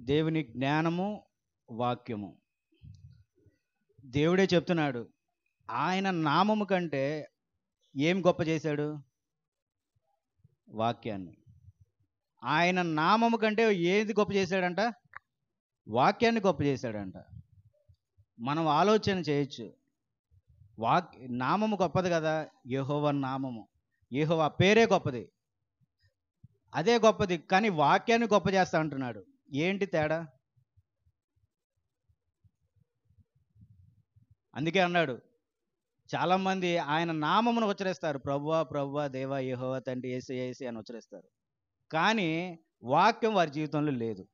దేవుని జ్ఞానము, వాక్యము. దేవుడే చెప్తున్నాడు, ఆయన నామము కంటే ఏం గొప్ప చేశాడు? వాక్యాన్ని. ఆయన నామము కంటే ఏది గొప్ప చేశాడంట? వాక్యాన్ని గొప్ప చేశాడంట. మనం ఆలోచన చేయొచ్చు, నామము గొప్పది కదా, యెహోవా నామము, యెహోవా పేరే గొప్పది, అదే గొప్పది. కానీ వాక్యాన్ని గొప్ప చేస్తా అంటున్నాడు. ఏంటి తేడా? అందుకే అన్నాడు, చాలామంది ఆయన నామమును ఉచ్చరిస్తారు, ప్రభువా ప్రభువా, దేవా, యెహోవా, తండ్రి, యేసయ్య యేసయ్య అని ఉచ్చరిస్తారు. కానీ వాక్యం వారి జీవితంలో లేదు.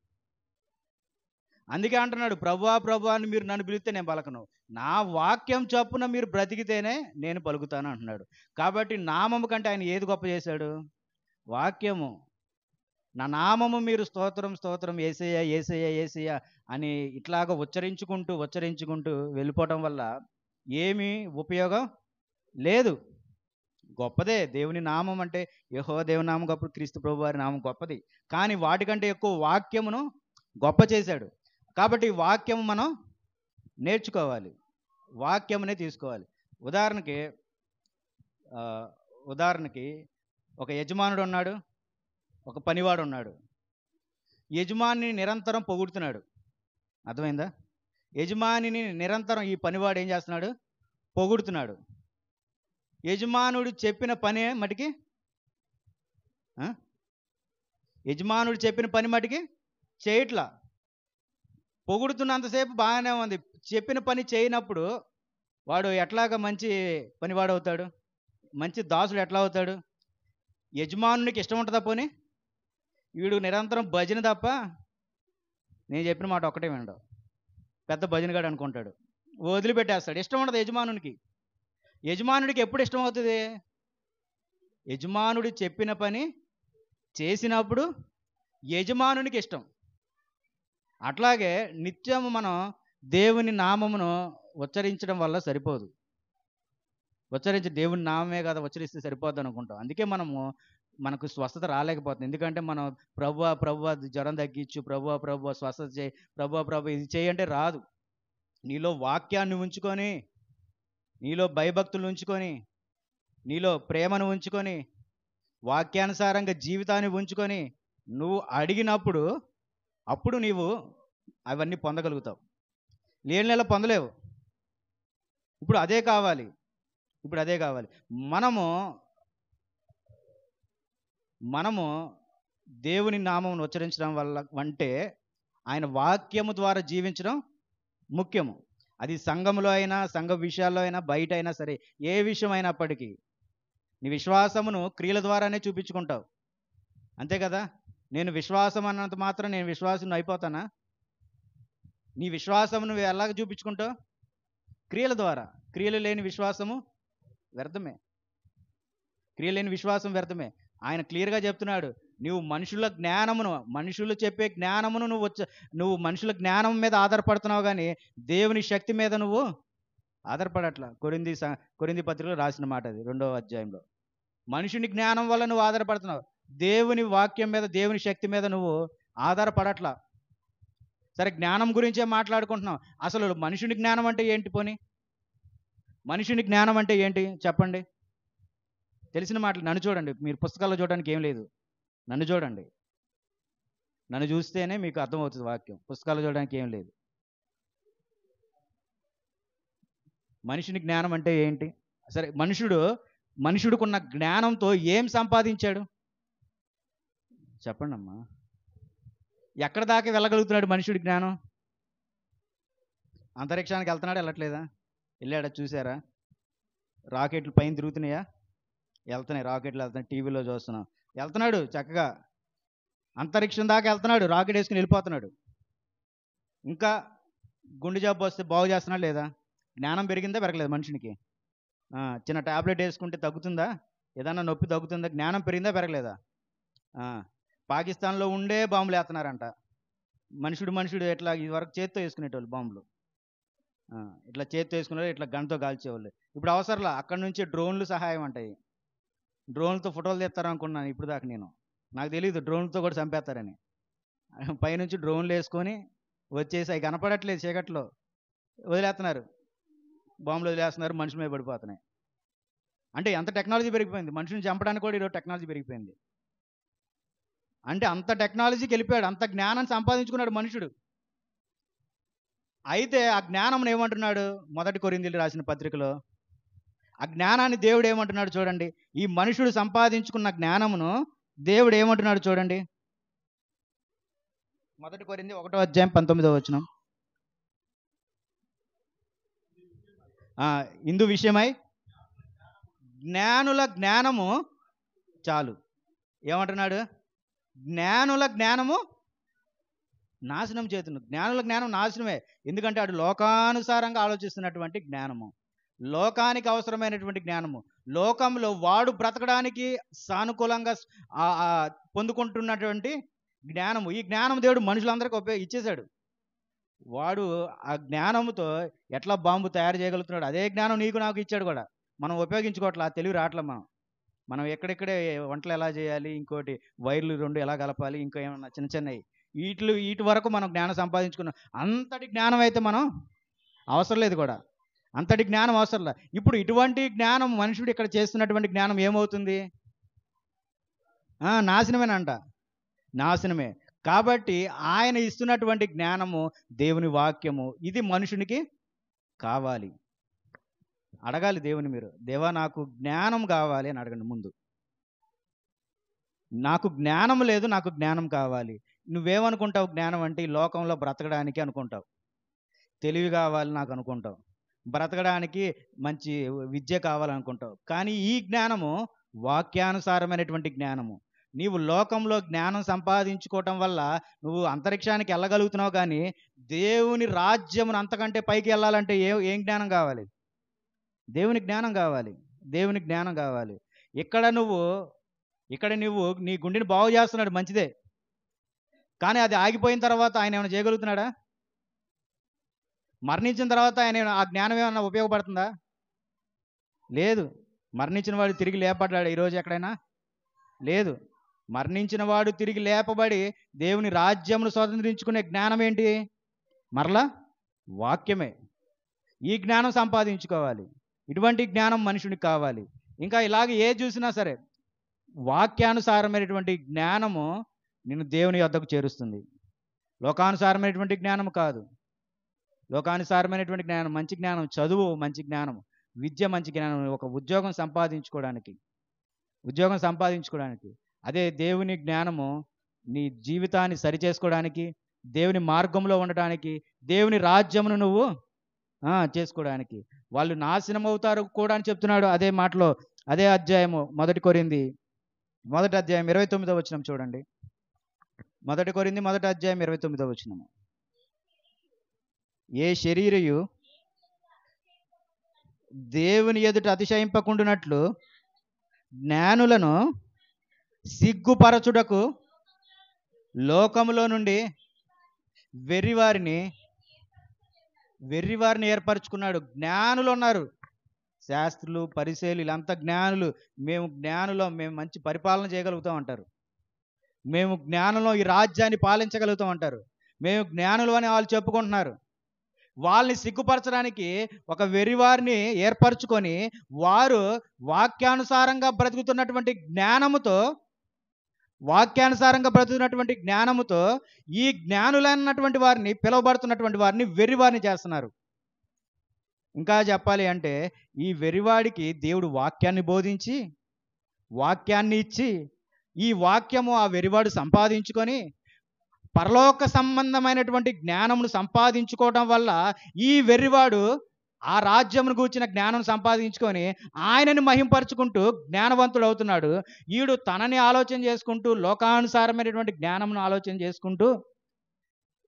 అందుకే అంటున్నాడు, ప్రభువా ప్రభువా అని మీరు నన్ను పిలిస్తే నేను పలకను, నా వాక్యం చొప్పున మీరు బ్రతికితేనే నేను పలుకుతాను అంటున్నాడు. కాబట్టి నామము కంటే ఆయన ఏది గొప్ప చేశాడు? వాక్యము. నా నామము మీరు స్తోత్రం స్తోత్రం యేసయ్య యేసయ్య యేసయ్య అని ఇట్లాగా ఉచ్చరించుకుంటూ వెళ్ళిపోవటం వల్ల ఏమీ ఉపయోగం లేదు. గొప్పదే దేవుని నామం అంటే, యెహోవా దేవుని నామం గొప్పది, క్రీస్తు ప్రభు వారి నామం గొప్పది. కానీ వాటికంటే ఎక్కువ వాక్యమును గొప్ప చేశాడు. కాబట్టి వాక్యము మనం నేర్చుకోవాలి, వాక్యమునే తీసుకోవాలి. ఉదాహరణకి ఒక యజమానుడు ఉన్నాడు, ఒక పనివాడు ఉన్నాడు. యజమానిని నిరంతరం పొగుడుతున్నాడు. అర్థమైందా? యజమానిని నిరంతరం ఈ పనివాడు ఏం చేస్తున్నాడు? పొగుడుతున్నాడు. యజమానుడు చెప్పిన పని మటుకి యజమానుడు చెప్పిన పని మటుకి చేయట్లా. పొగుడుతున్నంతసేపు బాగానే ఉంది, చెప్పిన పని చేయనప్పుడు వాడు ఎట్లాగా మంచి పనివాడు అవుతాడు? మంచి దాసుడు ఎట్లా అవుతాడు? యజమానునికి ఇష్టం ఉంటుందా? పోనీ వీడు నిరంతరం భజన తప్ప నేను చెప్పిన మాట ఒక్కటే వినడు, పెద్ద భజనగాడు అనుకుంటాడు, వదిలిపెట్టేస్తాడు. ఇష్టం ఉండదు యజమానునికి. యజమానుడికి ఎప్పుడు ఇష్టం అవుతుంది? యజమానుడు చెప్పిన పని చేసినప్పుడు యజమానునికి ఇష్టం. అట్లాగే నిత్యము మనం దేవుని నామమును ఉచ్చరించడం వల్ల సరిపోదు. దేవుని నామమే కదా ఉచ్చరిస్తే సరిపోద్ది అనుకుంటాం. అందుకే మనకు స్వస్థత రాలేకపోతుంది. ఎందుకంటే మనం ప్రభువా ప్రభువా జ్వరం తగ్గించు, ప్రభువా ప్రభువా స్వస్థత చేయి, ప్రభువా ప్రభు ఇది చేయంటే రాదు. నీలో వాక్యాన్ని ఉంచుకొని, నీలో భయభక్తులు ఉంచుకొని, నీలో ప్రేమను ఉంచుకొని, వాక్యానుసారంగా జీవితాన్ని ఉంచుకొని నువ్వు అడిగినప్పుడు అప్పుడు నీవు అవన్నీ పొందగలుగుతావు. లేని నెల పొందలేవు. ఇప్పుడు అదే కావాలి. మనము దేవుని నామమును ఉచ్చరించడం వల్ల అంటే ఆయన వాక్యము ద్వారా జీవించడం ముఖ్యము. అది సంఘములో అయినా, సంఘ విషయాల్లో అయినా, బయట అయినా సరే, ఏ విషయం అయినప్పటికీ నీ విశ్వాసమును క్రియల ద్వారానే చూపించుకుంటావు. అంతే కదా? నేను విశ్వాసం అన్నంత మాత్రం నేను విశ్వాసం అయిపోతానా? నీ విశ్వాసము నువ్వు ఎలాగ చూపించుకుంటావు? క్రియల ద్వారా. క్రియలు లేని విశ్వాసము వ్యర్థమే. వ్యర్థమే. ఆయన క్లియర్గా చెప్తున్నాడు, నువ్వు మనుషులు చెప్పే జ్ఞానమును నువ్వు మనుషుల జ్ఞానం మీద ఆధారపడుతున్నావు, కానీ దేవుని శక్తి మీద నువ్వు ఆధారపడట్లా. కొరింథీ పత్రికలో రాసిన మాట అది 2వ అధ్యాయంలో. మనుషుని జ్ఞానం వల్ల నువ్వు ఆధారపడుతున్నావు, దేవుని వాక్యం మీద, దేవుని శక్తి మీద నువ్వు ఆధారపడట్లా. సరే, జ్ఞానం గురించే మాట్లాడుకుంటున్నాం. అసలు మనుషుని జ్ఞానం అంటే ఏంటి? పోనీ మనుషుని జ్ఞానం అంటే ఏంటి చెప్పండి? తెలిసిన మాటలు. నన్ను చూడండి, మీరు పుస్తకాల్లో చూడడానికి ఏం లేదు. నన్ను చూడండి, నన్ను చూస్తేనే మీకు అర్థమవుతుంది వాక్యం. పుస్తకాల్లో చూడడానికి ఏం లేదు. మనుషుని జ్ఞానం అంటే ఏంటి? సరే, మనుషుడుకున్న జ్ఞానంతో ఏం సంపాదించాడు చెప్పండి అమ్మా. ఎక్కడ దాకా వెళ్ళగలుగుతున్నాడు మనుషుడి జ్ఞానం? అంతరిక్షానికి వెళ్తున్నాడా, వెళ్ళట్లేదా? వెళ్ళాడా? చూసారా? రాకెట్లు పైన తిరుగుతున్నాయా? వెళ్తున్నాయి. రాకెట్లు వెళ్తున్నాయి, టీవీలో చూస్తున్నాం. వెళ్తున్నాడు చక్కగా, అంతరిక్షం దాకా వెళ్తున్నాడు, రాకెట్ వేసుకుని వెళ్ళిపోతున్నాడు. ఇంకా గుండె జబ్బు వస్తే బాగు చేస్తున్నాడు లేదా? జ్ఞానం పెరిగిందా, పెరగలేదు మనుషునికి? చిన్న టాబ్లెట్ వేసుకుంటే తగ్గుతుందా? ఏదన్నా నొప్పి తగ్గుతుందా? జ్ఞానం పెరిగిందా, పెరగలేదా? పాకిస్తాన్లో ఉండే బాంబులు వేస్తున్నారంట. మనుషుడు ఎట్లా ఇదివరకు చేత్తో వేసుకునేటోళ్ళు బాంబులు, ఇట్లా చేత్తో వేసుకునేవాళ్ళు, ఇట్లా గన్తో కాల్చేవాళ్ళు. ఇప్పుడు అవసరంలా, అక్కడ నుంచి డ్రోన్లు సహాయం అంటాయి. డ్రోన్లతో ఫోటోలు తీస్తారు అనుకున్నాను ఇప్పుడు దాకా నేను. నాకు తెలియదు డ్రోన్లతో కూడా చంపేస్తారని. పైనుంచి డ్రోన్లు వేసుకొని వచ్చేసి అవి కనపడట్లేదు చీకట్లో వదిలేస్తున్నారు, బాంబులు వదిలేస్తున్నారు, మనుషుల మీద పడిపోతున్నాయి. అంటే ఎంత టెక్నాలజీ పెరిగిపోయింది, మనుషుని చంపడానికి కూడా ఈరోజు టెక్నాలజీ పెరిగిపోయింది. అంటే అంత టెక్నాలజీకి వెళ్ళిపోయాడు, అంత జ్ఞానం సంపాదించుకున్నాడు మనుషుడు. అయితే ఆ జ్ఞానం ఏమంటున్నాడు, 1 కొరింథీయులకు రాసిన పత్రికలో ఆ జ్ఞానాన్ని దేవుడు ఏమంటున్నాడు చూడండి. ఈ మనుషుడు సంపాదించుకున్న జ్ఞానమును దేవుడు ఏమంటున్నాడు చూడండి. 1 కొరింథీ 1:19 ఇందు విషయమై జ్ఞానుల జ్ఞానము చాలు. ఏమంటున్నాడు, జ్ఞానుల జ్ఞానము నాశనం చేతును. జ్ఞానుల జ్ఞానం నాశనమే, ఎందుకంటే అటు లోకానుసారంగా ఆలోచిస్తున్నటువంటి జ్ఞానము, లోకానికి అవసరమైనటువంటి జ్ఞానము, లోకంలో వాడు బ్రతకడానికి సానుకూలంగా పొందుకుంటున్నటువంటి జ్ఞానము. ఈ జ్ఞానం దేవుడు మనుషులందరికీ ఇచ్చేశాడు. వాడు ఆ జ్ఞానంతో ఎట్లా బాంబు తయారు చేయగలుగుతున్నాడు, అదే జ్ఞానం నీకు నాకు ఇచ్చాడు కూడా. మనం ఉపయోగించుకోవట్లా, ఆ తెలివి రావట్లే. మనం ఎక్కడెక్కడే వంటలు ఎలా చేయాలి, ఇంకోటి వైర్లు 2 ఎలా కలపాలి, ఇంకో ఏమన్నా చిన్న చిన్నవి వీటి వరకు మనం జ్ఞానం సంపాదించుకున్నాం. అంతటి జ్ఞానం అయితే మనం అవసరం లేదు కూడా, అంతటి జ్ఞానం అవసరం లేదు. ఇప్పుడు ఇటువంటి జ్ఞానం మనుషుడు ఇక్కడ చేస్తున్నటువంటి జ్ఞానం ఏమవుతుంది, నాశనమేనంట, నాశనమే. కాబట్టి ఆయన ఇస్తున్నటువంటి జ్ఞానము దేవుని వాక్యము, ఇది మనుషునికి కావాలి. అడగాలి దేవుని, మీరు దేవా నాకు జ్ఞానం కావాలి అని అడగండి ముందు. నాకు జ్ఞానం లేదు, నాకు జ్ఞానం కావాలి. నువ్వేమనుకుంటావు, జ్ఞానం అంటే ఈ లోకంలో బ్రతకడానికి అనుకుంటావు, తెలివి కావాలి నాకు అనుకుంటావు, బ్రతకడానికి మంచి విద్య కావాలనుకుంటావు. కానీ ఈ జ్ఞానము వాక్యానుసారమైనటువంటి జ్ఞానము. నీవు లోకంలో జ్ఞానం సంపాదించుకోవటం వల్ల నువ్వు అంతరిక్షానికి వెళ్ళగలుగుతున్నావు, కానీ దేవుని రాజ్యమును అంతకంటే పైకి వెళ్ళాలంటే ఏం జ్ఞానం కావాలి, దేవుని జ్ఞానం కావాలి, దేవుని జ్ఞానం కావాలి. ఇక్కడ నువ్వు నీ గుండెని బాగు చేస్తున్నాడు, మంచిదే, కానీ అది ఆగిపోయిన తర్వాత ఆయన ఏమైనా చేయగలుగుతున్నాడా? మరణించిన తర్వాత ఆయన ఆ జ్ఞానం ఏమైనా ఉపయోగపడుతుందా? లేదు. మరణించిన వాడు తిరిగి లేపబడ్డాడు ఈరోజు ఎక్కడైనా? లేదు. మరణించిన వాడు తిరిగి లేపబడి దేవుని రాజ్యమును స్వతంత్రించుకునే జ్ఞానం ఏంటి? మరలా వాక్యమే. ఈ జ్ఞానం సంపాదించుకోవాలి, ఇటువంటి జ్ఞానం మనుషునికి కావాలి. ఇంకా ఇలాగ చూసినా సరే వాక్యానుసారమైనటువంటి జ్ఞానము నిన్ను దేవుని యొద్దకు చేరుస్తుంది. లోకానుసారమైనటువంటి జ్ఞానం కాదు. లోకానుసారమైనటువంటి జ్ఞానం, మంచి జ్ఞానం, చదువు మంచి జ్ఞానం, విద్య మంచి జ్ఞానం, ఒక ఉద్యోగం సంపాదించుకోవడానికి. అదే దేవుని జ్ఞానము నీ జీవితాన్ని సరిచేసుకోవడానికి, దేవుని మార్గంలో ఉండటానికి, దేవుని రాజ్యమును నువ్వు చేసుకోవడానికి. వాళ్ళు నాశనం అవుతారు కూడా అని చెప్తున్నాడు అదే మాటలో, అదే అధ్యాయము 1 కొరింథీ 29 చూడండి. 1 కొరింథీ 29 ఏ శరీరయు దేవుని ఎదుట అతిశయింపకుండునట్లు జ్ఞానులను సిగ్గుపరచుటకు లోకములో నుండి వెర్రివారిని ఏర్పరచుకున్నాడు. జ్ఞానులు ఉన్నారు, శాస్త్రులు, పరిసయ్యులు, వీళ్ళంతా జ్ఞానులు. మేము మంచి పరిపాలన చేయగలుగుతాం అంటారు, మేము జ్ఞానంలో ఈ రాజ్యాన్ని పాలించగలుగుతాం అంటారు, మేము జ్ఞానులు అని వాళ్ళు చెప్పుకుంటున్నారు. వాళ్ళని సిగ్గుపరచడానికి ఒక వెర్రివారిని ఏర్పరచుకొని వారు వాక్యానుసారంగా బ్రతుకుతున్నటువంటి జ్ఞానముతో ఈ జ్ఞానులైనటువంటి వారిని, పిలువబడుతున్నటువంటి వారిని వెర్రివారిని చేస్తున్నారు. ఇంకా చెప్పాలి అంటే ఈ వెర్రివాడికి దేవుడు వాక్యాన్ని బోధించి, వాక్యాన్ని ఇచ్చి, ఈ వాక్యము ఆ వెర్రివాడు సంపాదించుకొని పరలోక సంబంధమైనటువంటి జ్ఞానమును సంపాదించుకోవడం వల్ల ఈ వెర్రివాడు ఆ రాజ్యమును గూర్చిన జ్ఞానం సంపాదించుకొని ఆయనని మహింపరుచుకుంటూ జ్ఞానవంతుడు అవుతున్నాడు. ఈడు తనని ఆలోచన చేసుకుంటూ, లోకానుసారమైనటువంటి జ్ఞానమును ఆలోచన చేసుకుంటూ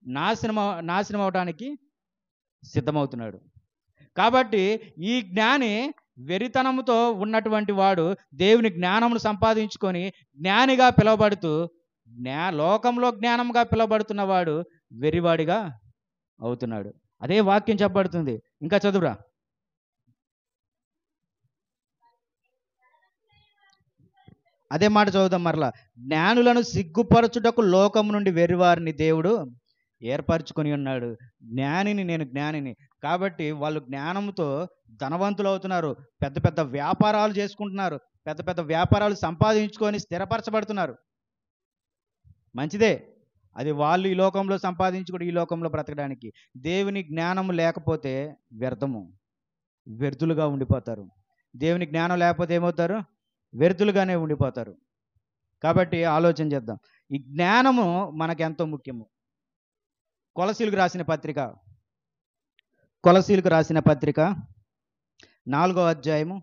నాశనం అవడానికి సిద్ధమవుతున్నాడు. కాబట్టి ఈ జ్ఞాని వెరితనముతో ఉన్నటువంటి వాడు దేవుని జ్ఞానమును సంపాదించుకొని జ్ఞానిగా పిలువబడుతూ, లోకంలో జ్ఞానంగా పిలువబడుతున్న వాడు వెర్రివాడిగా అవుతున్నాడు. అదే వాక్యం చెప్పబడుతుంది. ఇంకా చదువురా. అదే మాట చదువుదాం మరలా. జ్ఞానులను సిగ్గుపరచుటకు లోకం నుండి వెర్రివారిని దేవుడు ఏర్పరచుకొని ఉన్నాడు. నేను జ్ఞానిని. కాబట్టి వాళ్ళు జ్ఞానంతో ధనవంతులు అవుతున్నారు, పెద్ద పెద్ద వ్యాపారాలు చేసుకుంటున్నారు, పెద్ద పెద్ద వ్యాపారాలు సంపాదించుకొని స్థిరపరచబడుతున్నారు. మంచిదే, అది వాళ్ళు ఈ లోకంలో సంపాదించుకుని ఈ లోకంలో బ్రతకడానికి. దేవుని జ్ఞానం లేకపోతే వ్యర్థము, వ్యర్థులుగా ఉండిపోతారు. దేవుని జ్ఞానం లేకపోతే ఏమవుతారు? వ్యర్థులుగానే ఉండిపోతారు. కాబట్టి ఆలోచన చేద్దాం. ఈ జ్ఞానము మనకెంతో ముఖ్యము. కొలసీలకు రాసిన పత్రిక 4వ అధ్యాయము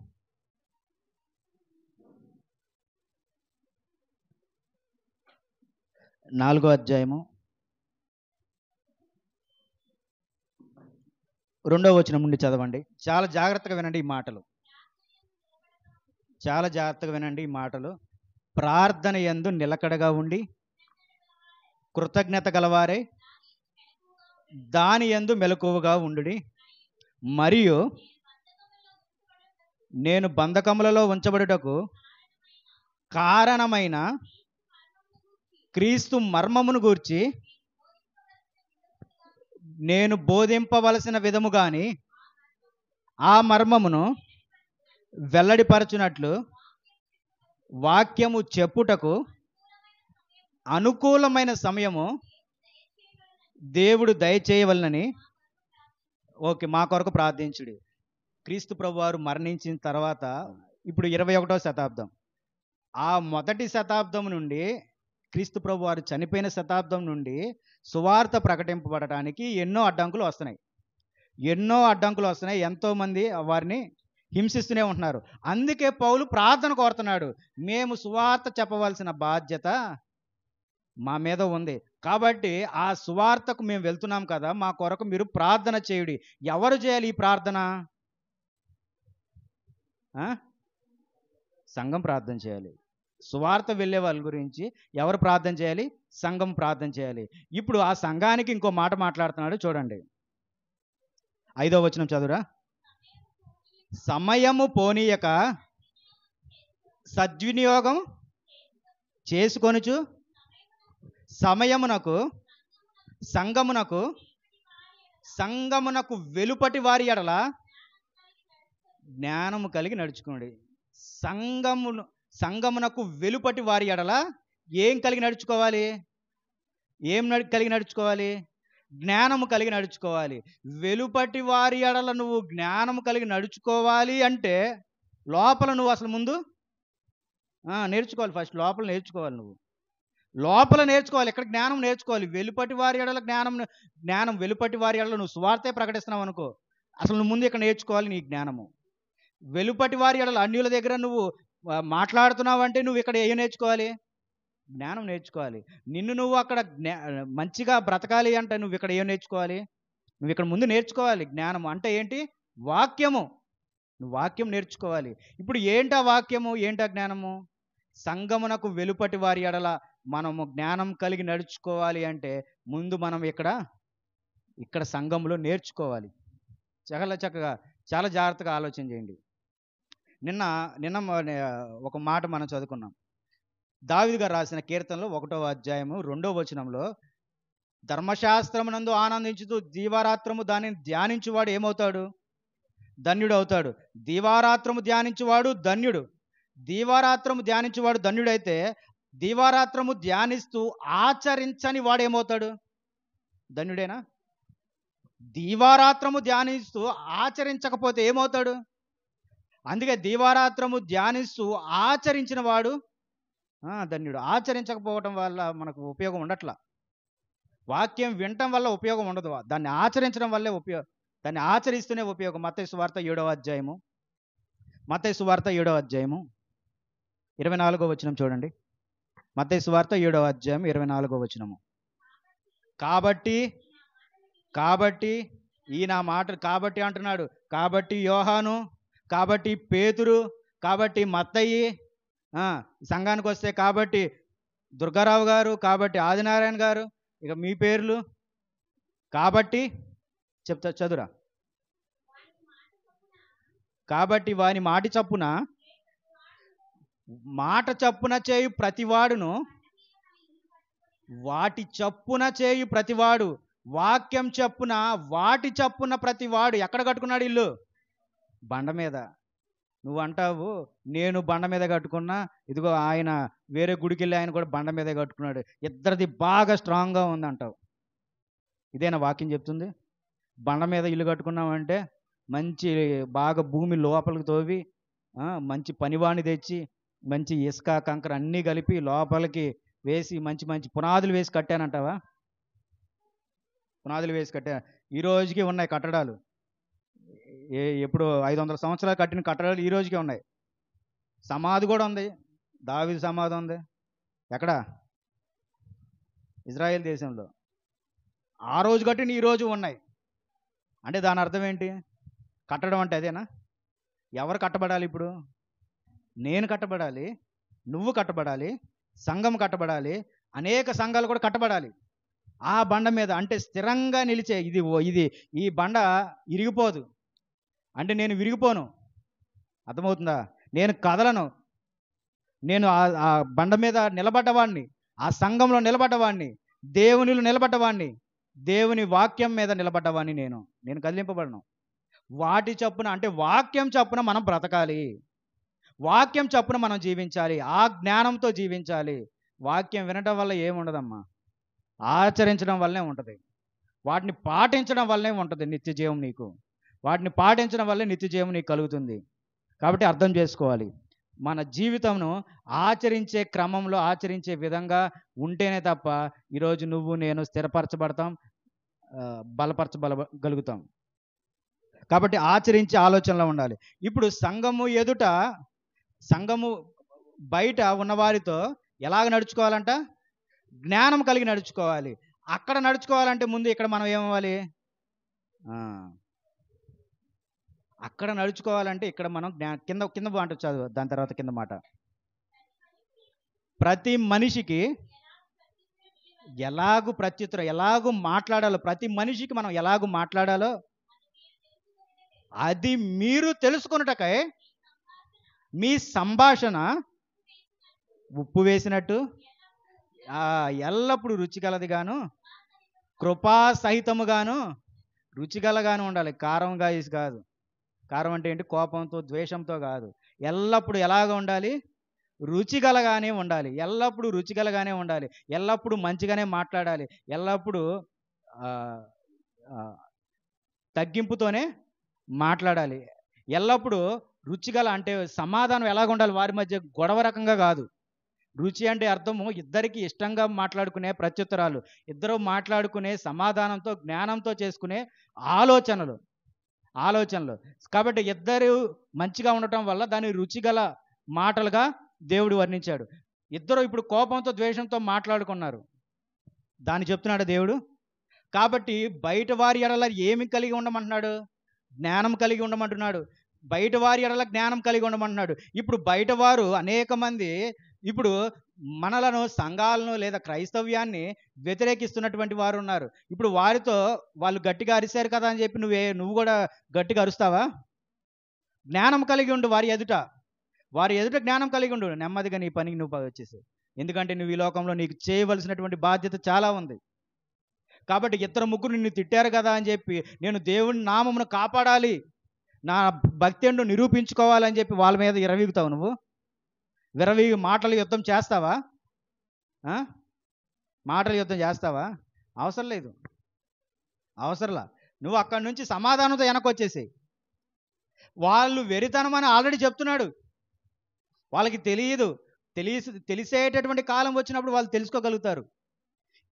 2వ వచనం నుండి చదవండి. చాలా జాగ్రత్తగా వినండి ఈ మాటలు. చాలా జాగ్రత్తగా వినండి ఈ మాటలు. ప్రార్థన యందు నిలకడగా ఉండి కృతజ్ఞత గలవారే దాని యందు మెలకువగా ఉండుడి. మరియు నేను బంధకములలో ఉంచబడుటకు కారణమైన క్రీస్తు మర్మమును గూర్చి నేను బోధింపవలసిన విధము గాని ఆ మర్మమును వెల్లడిపరచునట్లు వాక్యము చెప్పుటకు అనుకూలమైన సమయము దేవుడు దయచేయవలనని. ఓకే, మా కొరకు ప్రార్థించుడి. క్రీస్తు ప్రభువారు మరణించిన తర్వాత ఇప్పుడు 21వ శతాబ్దం. ఆ మొదటి శతాబ్దం నుండి, క్రీస్తు ప్రభువారు చనిపోయిన శతాబ్దం నుండి సువార్త ప్రకటింపబడటానికి ఎన్నో అడ్డంకులు వస్తున్నాయి. ఎంతోమంది వారిని హింసిస్తూనే ఉంటున్నారు. అందుకే పౌలు ప్రార్థన కోరుతున్నాడు. మేము సువార్త చెప్పవలసిన బాధ్యత మా మీద ఉంది. కాబట్టి ఆ సువార్తకు మేము వెళ్తున్నాం కదా, మా కొరకు మీరు ప్రార్థన చేయుడి. ఎవరు చేయాలి ఈ ప్రార్థన? సంఘం ప్రార్థన చేయాలి. సువార్త వెళ్ళే వాళ్ళ గురించి ఎవరు ప్రార్థన చేయాలి? సంఘం ప్రార్థన చేయాలి. ఇప్పుడు ఆ సంఘానికి ఇంకో మాట మాట్లాడుతున్నాడు, చూడండి. 5వ వచనం చదువురా. సమయము పోనీయక సద్వినియోగం చేసుకొనుచు సమయమునకు సంఘమునకు వెలుపటి వారి ఎడల జ్ఞానము కలిగి నడుచుకోండి. సంఘమునకు వెలుపటి వారి ఎడల ఏం కలిగి నడుచుకోవాలి? కలిగి నడుచుకోవాలి? జ్ఞానము కలిగి నడుచుకోవాలి. వెలుపటి వారి ఎడల నువ్వు జ్ఞానము కలిగి నడుచుకోవాలి అంటే లోపల నువ్వు అసలు ముందు నేర్చుకోవాలి. ఫస్ట్ లోపల నేర్చుకోవాలి. నువ్వు లోపల నేర్చుకోవాలి. ఎక్కడ జ్ఞానం నేర్చుకోవాలి. వెలుపటి వారి ఎడల జ్ఞానం వెలుపటి వారి ఎడల నువ్వు సువార్తే ప్రకటిస్తున్నావు అనుకో, అసలు నువ్వు ముందు ఇక్కడ నేర్చుకోవాలి నీ జ్ఞానము. వెలుపటి వారి ఎడల అన్యుల దగ్గర నువ్వు మాట్లాడుతున్నావు అంటే నువ్వు ఇక్కడ ఏం నేర్చుకోవాలి? జ్ఞానం నేర్చుకోవాలి. నిన్ను నువ్వు అక్కడ మంచిగా బ్రతకాలి అంటే నువ్వు ఇక్కడ ఏం నేర్చుకోవాలి? నువ్వు ఇక్కడ ముందు నేర్చుకోవాలి. జ్ఞానం అంటే ఏంటి? వాక్యము. నువ్వు వాక్యం నేర్చుకోవాలి. ఇప్పుడు ఏంటా వాక్యము, ఏంటా జ్ఞానము? సంఘమునకు వెలుపటి వారి ఎడల మనము జ్ఞానం కలిగి నడుచుకోవాలి అంటే ముందు మనం ఇక్కడ సంఘంలో నేర్చుకోవాలి. చాలా చక్కగా, చాలా జాగ్రత్తగా ఆలోచన చేయండి. నిన్న ఒక మాట మనం చదువుకున్నాం. దావీదు గారు రాసిన కీర్తనలో 1వ అధ్యాయము 2వ వచనంలో, ధర్మశాస్త్రమునందు ఆనందించుతూ దీవారాత్రము దానిని ధ్యానించువాడు ఏమవుతాడు? ధన్యుడు అవుతాడు. దీవారాత్రము ధ్యానించువాడు ధన్యుడు. దీవారాత్రము ధ్యానించువాడు ధన్యుడైతే దీవారాత్రము ధ్యానిస్తూ ఆచరించని వాడు ఏమవుతాడు? ధన్యుడేనా? దీవారాత్రము ధ్యానిస్తూ ఆచరించకపోతే ఏమవుతాడు? అందుకే దీవారాత్రము ధ్యానిస్తూ ఆచరించిన వాడు ధన్యుడు. ఆచరించకపోవటం వల్ల మనకు ఉపయోగం ఉండట్లా. వాక్యం వినటం వల్ల ఉపయోగం ఉండదు, దాన్ని ఆచరించడం వల్లే దాన్ని ఆచరిస్తూనే ఉపయోగం. మత్తయి సువార్త 7వ అధ్యాయము 24వ వచనం చూడండి. మత్తయి సువార్త 7వ అధ్యాయం 24వ వచనము. కాబట్టి ఈయన మాటలు కాబట్టి అంటున్నాడు. కాబట్టి యోహాను, కాబట్టి పేతురు, కాబట్టి మత్తయి, సంఘానికి వస్తే కాబట్టి దుర్గారావు గారు, కాబట్టి ఆదినారాయణ గారు, ఇక మీ పేర్లు. కాబట్టి చెప్తా, చదురా. కాబట్టి వాని మాటి చప్పున మాట చప్పున చేయు ప్రతివాడును, వాటి చప్పున చేయు ప్రతివాడు, వాక్యం చప్పున వాటి చప్పున ప్రతివాడు. ఎక్కడ కట్టుకున్నాడు ఇల్లు? బండ మీద. నువ్వు అంటావు నేను బండ మీద కట్టుకున్నా, ఇదిగో ఆయన వేరే గుడికి వెళ్ళి ఆయన కూడా బండ మీదే కట్టుకున్నాడు, ఇద్దరిది బాగా స్ట్రాంగ్గా ఉంది అంటావు. ఇదేనా వాక్యం చెప్తుంది? బండ మీద ఇల్లు కట్టుకున్నామంటే మంచి బాగా భూమి లోపలికి తోవి మంచి పనివాణి తెచ్చి మంచి ఇసుక కంకర అన్నీ కలిపి లోపలికి వేసి మంచి మంచి పునాదులు వేసి కట్టానంటావా? పునాదులు వేసి కట్టా. ఈ రోజుకి ఉన్నాయి కట్టడాలు. ఎప్పుడు 500 సంవత్సరాలు కట్టిన కట్టడాలు ఈ రోజుకే ఉన్నాయి. సమాధి కూడా ఉంది, దావీదు సమాధి ఉంది. ఎక్కడ? ఇజ్రాయెల్ దేశంలో. ఆ రోజు కట్టిన ఈ రోజు ఉన్నాయి. అంటే దాని అర్థం ఏంటి? కట్టడం అంటే అదేనా? ఎవరు కట్టబడాలి ఇప్పుడు? నేను కట్టబడాలి, నువ్వు కట్టబడాలి, సంఘం కట్టబడాలి, అనేక సంఘాలు కూడా కట్టబడాలి ఆ బండ మీద. అంటే స్థిరంగా నిలిచే ఇది ఈ బండ ఇరిగిపోదు. అంటే నేను విరిగిపోను, అర్థమవుతుందా? నేను కదలను. నేను ఆ బండ మీద నిలబడ్డవాడిని, ఆ సంఘంలో నిలబడ్డవాడిని, దేవునిలో నిలబడ్డవాడిని, దేవుని వాక్యం మీద నిలబడ్డవాడిని. నేను కదిలింపబడను. వాటి చప్పున అంటే వాక్యం చప్పున మనం బ్రతకాలి, వాక్యం చప్పున మనం జీవించాలి, ఆ జ్ఞానంతో జీవించాలి. వాక్యం వినటం వల్ల ఏముండదమ్మా, ఆచరించడం వల్లే ఉంటుంది. వాటిని పాటించడం వల్లే ఉంటుంది నిత్య జీవం నీకు. వాటిని పాటించడం వల్లే నిత్య జీవం నీకు కలుగుతుంది. కాబట్టి అర్థం చేసుకోవాలి, మన జీవితంను ఆచరించే క్రమంలో ఆచరించే విధంగా ఉంటేనే తప్ప ఈరోజు నువ్వు నేను స్థిరపరచబడతాం, బలపరచగలుగుతాం. కాబట్టి ఆచరించే ఆలోచనలో ఉండాలి. ఇప్పుడు సంఘము బయట ఉన్నవారితో ఎలాగ నడుచుకోవాలంట? జ్ఞానం కలిగి నడుచుకోవాలి. అక్కడ నడుచుకోవాలంటే ముందు ఇక్కడ మనం ఏమవ్వాలి? అక్కడ నడుచుకోవాలంటే ఇక్కడ మనం కింద మాట చదువు, దాని తర్వాత కింద మాట. ప్రతి మనిషికి ఎలాగూ మాట్లాడాలో, ప్రతి మనిషికి మనం ఎలాగూ మాట్లాడాలో అది మీరు తెలుసుకొనుటకై మీ సంభాషణ ఉప్పు వేసినట్టు ఎల్లప్పుడూ రుచిగలదిగాను, కృపాసహితముగాను, రుచిగలగాను ఉండాలి. కారంగా వేసి కాదు. కారం అంటే ఏంటి? కోపంతో ద్వేషంతో కాదు. ఎల్లప్పుడూ ఎలాగ ఉండాలి? రుచిగలగానే ఉండాలి. ఎల్లప్పుడూ రుచిగలగానే ఉండాలి. ఎల్లప్పుడూ మంచిగానే మాట్లాడాలి. ఎల్లప్పుడూ తగ్గింపుతోనే మాట్లాడాలి. ఎల్లప్పుడూ రుచిగల అంటే సమాధానం ఎలాగ ఉండాలి? వారి మధ్య గొడవ రకంగా కాదు. రుచి అంటే అర్థము ఇద్దరికి ఇష్టంగా మాట్లాడుకునే ప్రత్యుత్తరాలు, ఇద్దరు మాట్లాడుకునే సమాధానంతో జ్ఞానంతో చేసుకునే ఆలోచనలు. కాబట్టి ఇద్దరు మంచిగా ఉండటం వల్ల దాన్ని రుచిగల మాటలుగా దేవుడు వర్ణించాడు. ఇద్దరు ఇప్పుడు కోపంతో ద్వేషంతో మాట్లాడుకున్నారు, దాన్ని చెప్తున్నాడు దేవుడు. కాబట్టి బయట వారి ఎడల ఏమి కలిగి ఉండమంటున్నాడు? జ్ఞానం కలిగి ఉండమంటున్నాడు. బయట వారి ఎడల జ్ఞానం కలిగి ఉండమంటున్నాడు. ఇప్పుడు బయట వారు అనేక మంది ఇప్పుడు మనలను, సంఘాలను లేదా క్రైస్తవ్యాన్ని వ్యతిరేకిస్తున్నటువంటి వారు ఉన్నారు. ఇప్పుడు వారితో వాళ్ళు గట్టిగా అరిశారు కదా అని చెప్పి నువ్వు కూడా గట్టిగా అరుస్తావా? జ్ఞానం కలిగి ఉండు. వారి ఎదుట జ్ఞానం కలిగి ఉండు. నెమ్మదిగా నీ పనికి నువ్వు వచ్చేసి. ఎందుకంటే నువ్వు ఈ లోకంలో నీకు చేయవలసినటువంటి బాధ్యత చాలా ఉంది. కాబట్టి ఇద్దరు ముగ్గురు నిన్ను తిట్టారు కదా అని చెప్పి నేను దేవుని నామమును కాపాడాలి, నా భక్తిని నిరూపించుకోవాలని చెప్పి వాళ్ళ మీద విరవీగుతావు. నువ్వు మాటల యుద్ధం చేస్తావా? మాటల యుద్ధం చేస్తావా? అవసరం లేదు, అవసరంలా. నువ్వు అక్కడి నుంచి సమాధానంతో వెనకొచ్చేసేయి. వాళ్ళు వెరితనం అని ఆల్రెడీ చెప్తున్నాడు. వాళ్ళకి తెలిసేటటువంటి కాలం వచ్చినప్పుడు వాళ్ళు తెలుసుకోగలుగుతారు.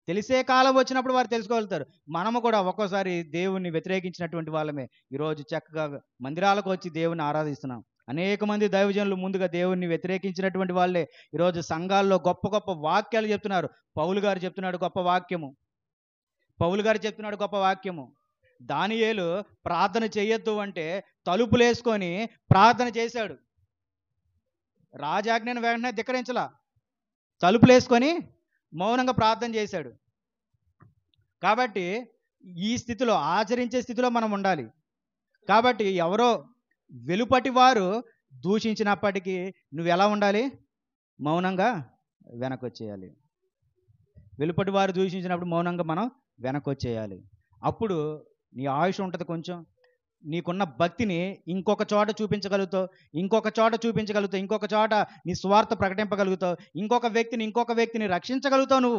తెలిసే కాలం వచ్చినప్పుడు వారు తెలుసుకోగలుగుతారు. మనము కూడా ఒక్కోసారి దేవుణ్ణి వ్యతిరేకించినటువంటి వాళ్ళమే. ఈరోజు చక్కగా మందిరాలకు వచ్చి దేవుణ్ణి ఆరాధిస్తున్నాం. అనేక మంది దైవజనులు ముందుగా దేవుణ్ణి వ్యతిరేకించినటువంటి వాళ్ళే ఈరోజు సంఘాల్లో గొప్ప గొప్ప వాక్యాలు చెప్తున్నారు. పౌలు గారు చెప్తున్నాడు గొప్ప వాక్యము. దానియేలు ప్రార్థన చేయొద్దు అంటే తలుపులేసుకొని ప్రార్థన చేశాడు. రాజాజ్ఞను వెంటనే ధిక్కరించలా, తలుపులేసుకొని మౌనంగా ప్రార్థన చేశాడు. కాబట్టి ఈ స్థితిలో, ఆచరించే స్థితిలో మనం ఉండాలి. కాబట్టి ఎవరో వెలుపటి వారు దూషించినప్పటికీ నువ్వు ఎలా ఉండాలి? మౌనంగా వెనక్కి వచ్చేయాలి. వెలుపటి వారు దూషించినప్పుడు మౌనంగా మనం వెనక్కి వచ్చేయాలి. అప్పుడు నీ ఆయుష్ ఉంటుంది కొంచెం. నీకున్న భక్తిని ఇంకొక చోట చూపించగలుగుతావు, ఇంకొక చోట చూపించగలుగుతావు, ఇంకొక చోట నీ స్వార్థ ప్రకటింపగలుగుతావు, ఇంకొక వ్యక్తిని రక్షించగలుగుతావు.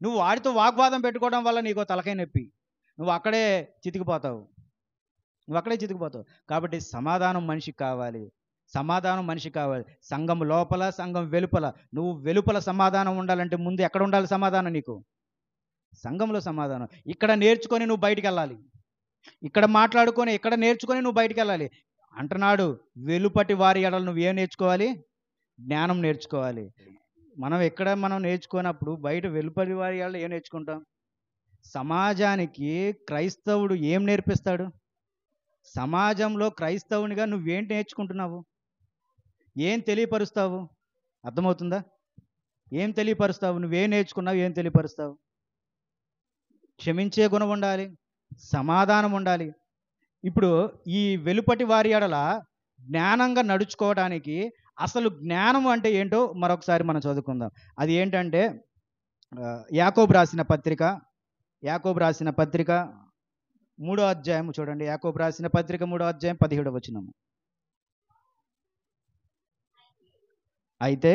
నువ్వు వాడితో వాగ్వాదం పెట్టుకోవడం వల్ల నీకో తలకాయ నొప్పి, నువ్వు అక్కడే చితికిపోతావు. కాబట్టి సమాధానం మనిషికి కావాలి. సంఘం లోపల, సంఘం వెలుపల. నువ్వు వెలుపల సమాధానం ఉండాలంటే ముందు ఎక్కడ ఉండాలి సమాధానం? నీకు సంఘంలో సమాధానం. ఇక్కడ నేర్చుకొని నువ్వు బయటికి వెళ్ళాలి, ఇక్కడ మాట్లాడుకొని ఇక్కడ నేర్చుకొని నువ్వు బయటికి వెళ్ళాలి అంటున్నాడు. వెలుపటి వారి ఎడల నువ్వు ఏం నేర్చుకోవాలి? జ్ఞానం నేర్చుకోవాలి. మనం నేర్చుకున్నప్పుడు బయట వెలుపటి వారి ఎడల ఏం నేర్చుకుంటాం? సమాజానికి క్రైస్తవుడు ఏం నేర్పిస్తాడు? సమాజంలో క్రైస్తవునిగా నువ్వేంటి నేర్చుకుంటున్నావు? ఏం తెలియపరుస్తావు? అర్థమవుతుందా? ఏం తెలియపరుస్తావు? నువ్వేం నేర్చుకున్నావు? ఏం తెలియపరుస్తావు? క్షమించే గుణం ఉండాలి, సమాధానం ఉండాలి. ఇప్పుడు ఈ వెలుపటి వారి ఎడల జ్ఞానంగా నడుచుకోవడానికి అసలు జ్ఞానం అంటే ఏంటో మరొకసారి మనం చదువుకుందాం. అది ఏంటంటే యాకోబు రాసిన పత్రిక 3వ అధ్యాయం చూడండి. యాకోబు రాసిన పత్రిక 3వ అధ్యాయం 17వ వచనం. అయితే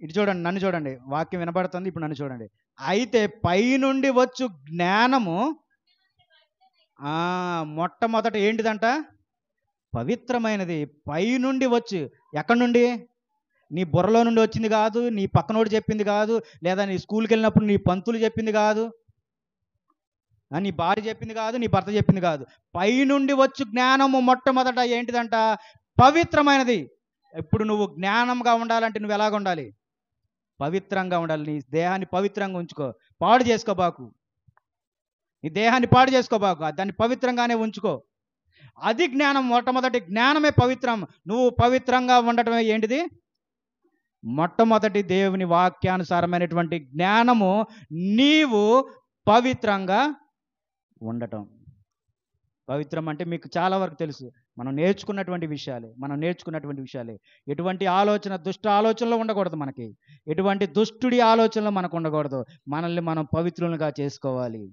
ఇటు చూడండి, నన్ను చూడండి, వాక్యం వినపడుతుంది. ఇప్పుడు నన్ను చూడండి. అయితే పైనుండి వచ్చు జ్ఞానము మొట్టమొదట ఏంటిదంట? పవిత్రమైనది. పైనుండి వచ్చి, ఎక్కడి నుండి? నీ బుర్రలో నుండి వచ్చింది కాదు, నీ పక్కనోడు చెప్పింది కాదు, లేదా నీ స్కూల్కి వెళ్ళినప్పుడు నీ పంతులు చెప్పింది కాదు, నీ భార్య చెప్పింది కాదు, నీ భర్త చెప్పింది కాదు. పైనుండి వచ్చు జ్ఞానము మొట్టమొదట ఏంటిదంట? పవిత్రమైనది. ఇప్పుడు నువ్వు జ్ఞానంగా ఉండాలంటే నువ్వు ఎలాగ ఉండాలి? పవిత్రంగా ఉండాలి. నీ దేహాన్ని పవిత్రంగా ఉంచుకో, పాడు చేసుకోబాకు. నీ దేహాన్ని పాడు చేసుకోబాకు, దాన్ని పవిత్రంగానే ఉంచుకో. అది జ్ఞానం. మొట్టమొదటి జ్ఞానమే పవిత్రం. నువ్వు పవిత్రంగా ఉండటమే ఏంటిది? మొట్టమొదటి దేవుని వాక్యానుసారమైనటువంటి జ్ఞానము. నీవు పవిత్రంగా ఉండటం. పవిత్రం అంటే మీకు చాలా వరకు తెలుసు. మనం నేర్చుకున్నటువంటి విషయాలే. ఎటువంటి ఆలోచన, దుష్ట ఆలోచనలో ఉండకూడదు. మనకి ఎటువంటి దుష్టుడి ఆలోచనలో మనకు ఉండకూడదు. మనల్ని మనం పవిత్రులుగా చేసుకోవాలి.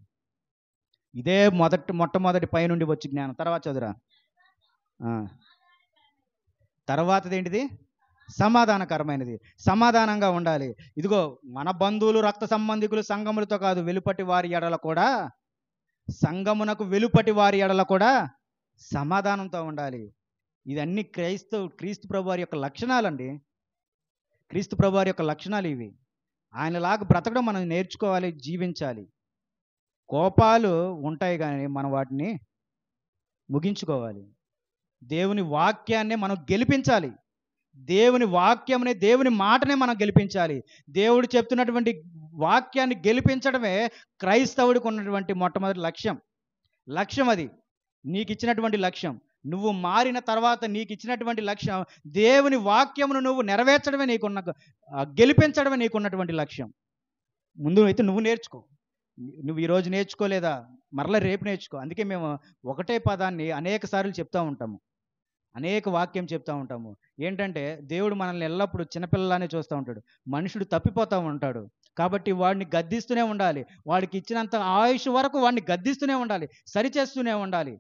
ఇదే మొట్టమొదటి పైనుండి వచ్చి జ్ఞానం. తర్వాత చదువురా. తర్వాతది ఏంటిది? సమాధానకరమైనది. సమాధానంగా ఉండాలి. ఇదిగో మన బంధువులు, రక్త సంబంధికులు, సంఘములతో కాదు, వెలుపటి వారి ఎడల కూడా, సంఘమునకు వెలుపటి వారి ఎడల కూడా సమాధానంతో ఉండాలి. ఇదన్నీ క్రీస్తు ప్రభు వారి యొక్క లక్షణాలండి. క్రీస్తు ప్రభు వారి యొక్క లక్షణాలు ఇవి. ఆయనలాగా బ్రతకడం మనం నేర్చుకోవాలి, జీవించాలి. కోపాలు ఉంటాయి కానీ మనం వాటిని ముగించుకోవాలి. దేవుని వాక్యాన్నే మనం గెలిపించాలి. దేవుని వాక్యంని, దేవుని మాటనే మనం గెలిపించాలి. దేవుడు చెప్తున్నటువంటి వాక్యాన్ని గెలిపించడమే క్రైస్తవుడికి ఉన్నటువంటి మొట్టమొదటి లక్ష్యం. అది నీకు ఇచ్చినటువంటి లక్ష్యం. నువ్వు మారిన తర్వాత నీకు ఇచ్చినటువంటి లక్ష్యం దేవుని వాక్యమును నువ్వు నెరవేర్చడమే, గెలిపించడమే నీకున్నటువంటి లక్ష్యం. ముందు అయితే నువ్వు నేర్చుకో. నువ్వు ఈరోజు నేర్చుకోలేదా? మరలా రేపు నేర్చుకో. అందుకే మేము ఒకటే పదాన్ని అనేక సార్లు చెప్తూ ఉంటాము, అనేక వాక్యం చెప్తూ ఉంటాము. ఏంటంటే దేవుడు మనల్ని ఎల్లప్పుడూ చిన్నపిల్లలానే చూస్తూ ఉంటాడు. మనుషుడు తప్పిపోతూ ఉంటాడు. కాబట్టి వాడిని గద్దిస్తూనే ఉండాలి. వాడికి ఇచ్చినంత ఆయుష్ వరకు వాడిని గద్దిస్తూనే ఉండాలి, సరిచేస్తూనే ఉండాలి.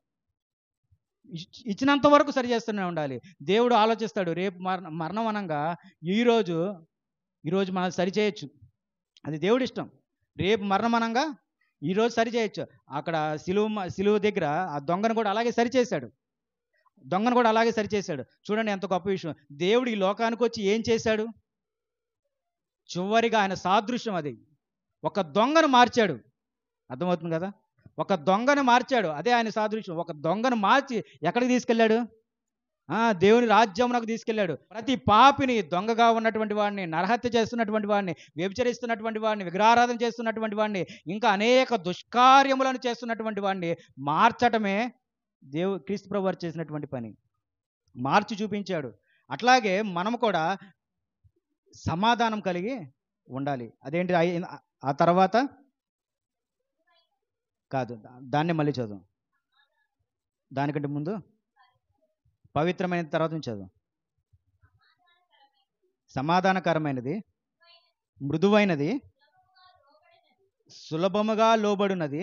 ఇచ్చినంత వరకు సరిచేస్తూనే ఉండాలి. దేవుడు ఆలోచిస్తాడు, రేపు మరణం అనంగా ఈరోజు మనం సరిచేయచ్చు. అది దేవుడి ఇష్టం. రేపు మరణం అనంగా ఈరోజు సరిచేయచ్చు. అక్కడ సిలువ దగ్గర ఆ దొంగను కూడా అలాగే సరిచేశాడు. చూడండి ఎంత గొప్ప విషయం. దేవుడు ఈ లోకానికి వచ్చి ఏం చేశాడు? చివరిగా ఆయన సాదృశ్యం అది. ఒక దొంగను మార్చాడు. అర్థమవుతుంది కదా? ఒక దొంగను మార్చాడు, అదే ఆయన సాదృశ్యం. ఒక దొంగను మార్చి ఎక్కడికి తీసుకెళ్ళాడు? దేవుని రాజ్యమునకు తీసుకెళ్ళాడు. ప్రతి పాపిని, దొంగగా ఉన్నటువంటి వాడిని, నరహత్య చేస్తున్నటువంటి వాడిని, వ్యభిచరిస్తున్నటువంటి వాడిని, విగ్రహారాధన చేస్తున్నటువంటి వాడిని, ఇంకా అనేక దుష్కార్యములను చేస్తున్నటువంటి వాడిని మార్చటమే క్రీస్తు ప్రభు వారు చేసినటువంటి పని. మార్చి చూపించాడు. అట్లాగే మనం కూడా సమాధానం కలిగి ఉండాలి. అదేంటి? ఆ తర్వాత కాదు, దాన్ని మళ్ళీ చదువు. దానికంటే ముందు పవిత్రమైన తర్వాత నుంచి చదువు. సమాధానకరమైనది, మృదువైనది, సులభముగా లోబడినది,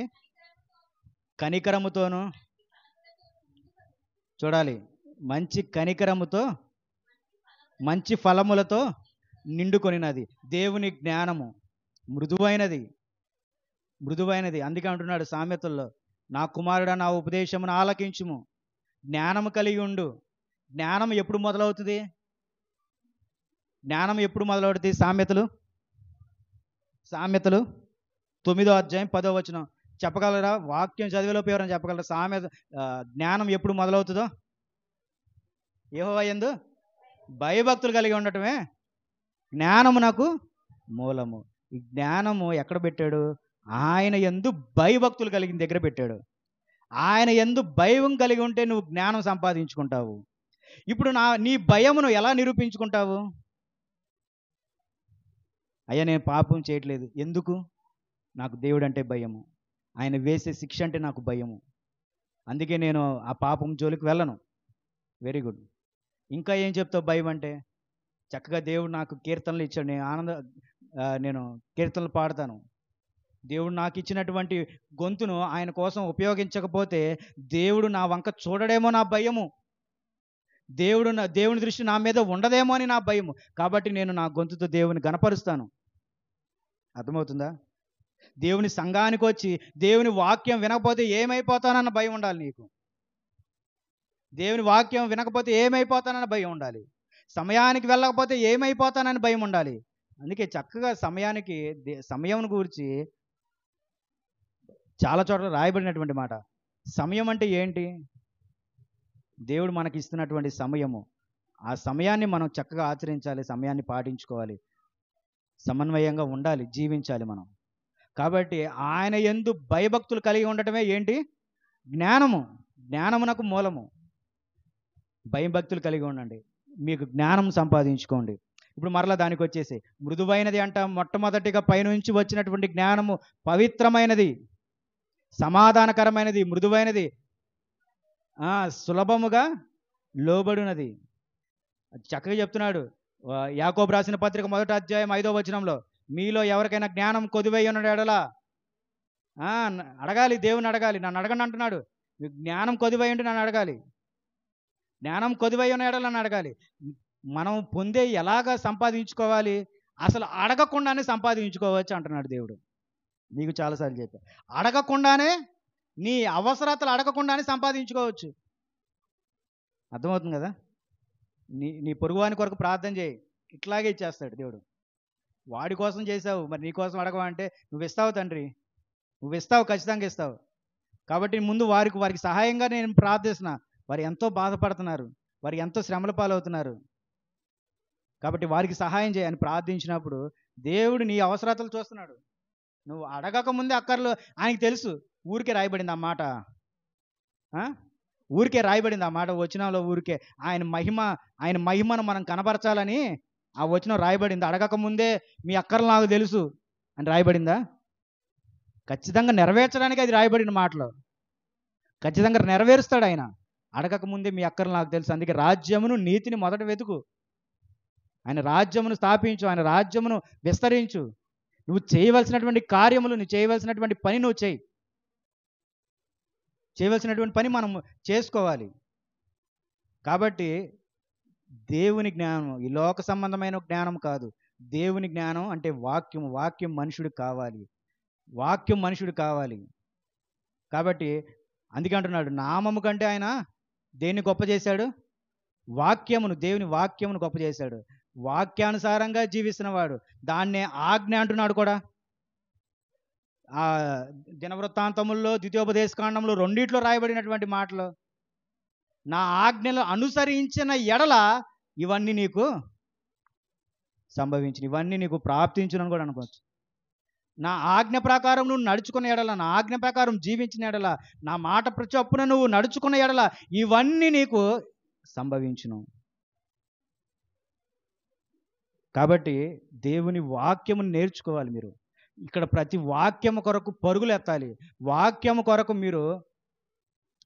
కనికరముతోను. చూడాలి, మంచి కనికరముతో మంచి ఫలములతో నిండుకొనినది. దేవుని జ్ఞానము మృదువైనది, మృదువైనది. అందుకే అంటున్నాడు సామెతల్లో, నా కుమారుడా నా ఉపదేశమును ఆలకించుము, జ్ఞానము కలిగి ఉండు. జ్ఞానం ఎప్పుడు మొదలవుతుంది? జ్ఞానం ఎప్పుడు మొదలవుతుంది? సామెతలు 9వ అధ్యాయం 10వ వచనం చెప్పగలరా? వాక్యం చదివేలోపు ఎవరైనా చెప్పగలరా? జ్ఞానం ఎప్పుడు మొదలవుతుందో? యెహోవా యందు భయభక్తులు కలిగి ఉండటమే జ్ఞానమునకు మూలము. ఈ జ్ఞానము ఎక్కడ పెట్టాడు? ఆయన యందు భయభక్తులు కలిగిన దగ్గర పెట్టాడు. ఆయన యందు భయం కలిగి ఉంటే నువ్వు జ్ఞానం సంపాదించుకుంటావు. ఇప్పుడు నీ భయమును ఎలా నిరూపించుకుంటావు? అయ్యా నేను పాపం చేయట్లేదు. ఎందుకు? నాకు దేవుడు అంటే భయము, ఆయన వేసే శిక్ష అంటే నాకు భయము, అందుకే నేను ఆ పాపం జోలికి వెళ్ళను. Very good. ఇంకా ఏం చెప్తావు భయం అంటే? చక్కగా దేవుడు నాకు కీర్తనలు ఇచ్చాడు, నేను కీర్తనలు పాడతాను. దేవుడు నాకు ఇచ్చినటువంటి గొంతును ఆయన కోసం ఉపయోగించకపోతే దేవుడు నా వంక చూడడేమో నా భయము, దేవుని దృష్టి నా మీద ఉండదేమో అని నా భయము. కాబట్టి నేను నా గొంతుతో దేవుని గణపరుస్తాను. అర్థమవుతుందా? దేవుని సంఘానికి వచ్చి దేవుని వాక్యం వినకపోతే ఏమైపోతానన్న భయం ఉండాలి నీకు. దేవుని వాక్యం వినకపోతే ఏమైపోతానన్న భయం ఉండాలి. సమయానికి వెళ్ళకపోతే ఏమైపోతానని భయం ఉండాలి. అందుకే చక్కగా సమయం గురించి చాలా చోట్ల రాయబడినటువంటి మాట. సమయం అంటే ఏంటి? దేవుడు మనకి ఇస్తున్నటువంటి సమయము. ఆ సమయాన్ని మనం చక్కగా ఆచరించాలి, సమయాన్ని పాటించుకోవాలి, సమన్వయంగా ఉండాలి, జీవించాలి మనం. కాబట్టి ఆయన యందు భయభక్తులు కలిగి ఉండటమే ఏంటి? జ్ఞానము. జ్ఞానమునకు మూలము. భయభక్తులు కలిగి ఉండండి, మీకు జ్ఞానం సంపాదించుకోండి. ఇప్పుడు మరలా దానికి వచ్చేసి మృదువైనది అంట. మొట్టమొదటిగా పైనుంచి వచ్చినటువంటి జ్ఞానము పవిత్రమైనది, సమాధానకరమైనది, మృదువైనది, సులభముగా లోబడినది. చక్కగా చెప్తున్నాడు యాకోబు రాసిన పత్రిక 1వ అధ్యాయం 5వ వచనంలో, మీలో ఎవరికైనా జ్ఞానం కొదువై ఉన్న ఎడలా అడగాలి, దేవుని అడగాలి. నన్ను అడగండి అంటున్నాడు. జ్ఞానం కొదువై ఉంటే నన్ను అడగాలి, జ్ఞానం కొదువై ఉన్న ఎడలా నన్ను అడగాలి. మనం పొందే ఎలాగా సంపాదించుకోవాలి? అసలు అడగకుండానే సంపాదించుకోవచ్చు అంటున్నాడు దేవుడు. నీకు చాలాసార్లు చెప్పా, అడగకుండానే, నీ అవసరతలు అడగకుండానే సంపాదించుకోవచ్చు. అర్థమవుతుంది కదా? నీ పొరుగువాని కొరకు ప్రార్థన చేయి, ఇట్లాగే ఇచ్చేస్తాడు దేవుడు. వాడి కోసం చేసావు, మరి నీ కోసం అడగవా అంటే నువ్వు ఇస్తావు తండ్రి, నువ్వు ఇస్తావు, ఖచ్చితంగా ఇస్తావు. కాబట్టి ముందు వారికి సహాయంగా నేను ప్రార్థిస్తున్నా. వారు ఎంతో బాధపడుతున్నారు, వారు ఎంతో శ్రమల పాలవుతున్నారు. కాబట్టి వారికి సహాయం చేయని ప్రార్థించినప్పుడు దేవుడు నీ అవసరతలు చూస్తున్నాడు. నువ్వు అడగక ముందే అక్కర్లు ఆయనకి తెలుసు. ఊరికే రాయబడింది ఆ మాట, ఊరికే రాయబడింది ఆ మాట వచనంలో. ఊరికే ఆయన మహిమను మనం కనపరచాలని ఆ వచనం రాయబడింది. అడగక ముందే మీ అక్కర్లు నాకు తెలుసు అని రాయబడిందా? ఖచ్చితంగా నెరవేర్చడానికి అది రాయబడిన మాటలో. ఖచ్చితంగా నెరవేరుస్తాడు ఆయన. అడగక ముందే మీ అక్కర్లు నాకు తెలుసు. అందుకే రాజ్యమును నీతిని మొదట వెతుకు, ఆయన రాజ్యమును స్థాపించు, ఆయన రాజ్యమును విస్తరించు. నువ్వు చేయవలసినటువంటి కార్యములు, నువ్వు చేయవలసినటువంటి పని నువ్వు చేయి. చేయవలసినటువంటి పని మనం చేసుకోవాలి. కాబట్టి దేవుని జ్ఞానం ఈ లోక సంబంధమైన జ్ఞానం కాదు. దేవుని జ్ఞానం అంటే వాక్యం మనుషుడికి కావాలి, వాక్యం మనుషుడికి కావాలి. కాబట్టి అందుకే అంటున్నాడు, నామము కంటే ఆయన దేన్ని గొప్ప చేశాడు? వాక్యమును, దేవుని వాక్యమును గొప్ప చేశాడు. వాక్యానుసారంగా జీవిస్తున్నవాడు, దాన్నే ఆజ్ఞ అంటున్నాడు కూడా. ఆ దినవృత్తాంతముల్లో, ద్వితీయోపదేశకాండంలో రెండిట్లో రాయబడినటువంటి మాటలు, నా ఆజ్ఞలు అనుసరించిన ఎడల ఇవన్నీ నీకు సంభవించిన, ఇవన్నీ నీకు ప్రాప్తించునని కూడా అనుకోవచ్చు. నా ఆజ్ఞ ప్రకారం నువ్వు నడుచుకున్న ఎడల, నా ఆజ్ఞ ప్రకారం జీవించిన ఎడల, నా మాట చొప్పున నువ్వు నడుచుకున్న ఎడల ఇవన్నీ నీకు సంభవించును. కాబట్టి దేవుని వాక్యమును నేర్చుకోవాలి మీరు. ఇక్కడ ప్రతి వాక్యము కొరకు పరుగులు ఎత్తాలి, వాక్యము కొరకు మీరు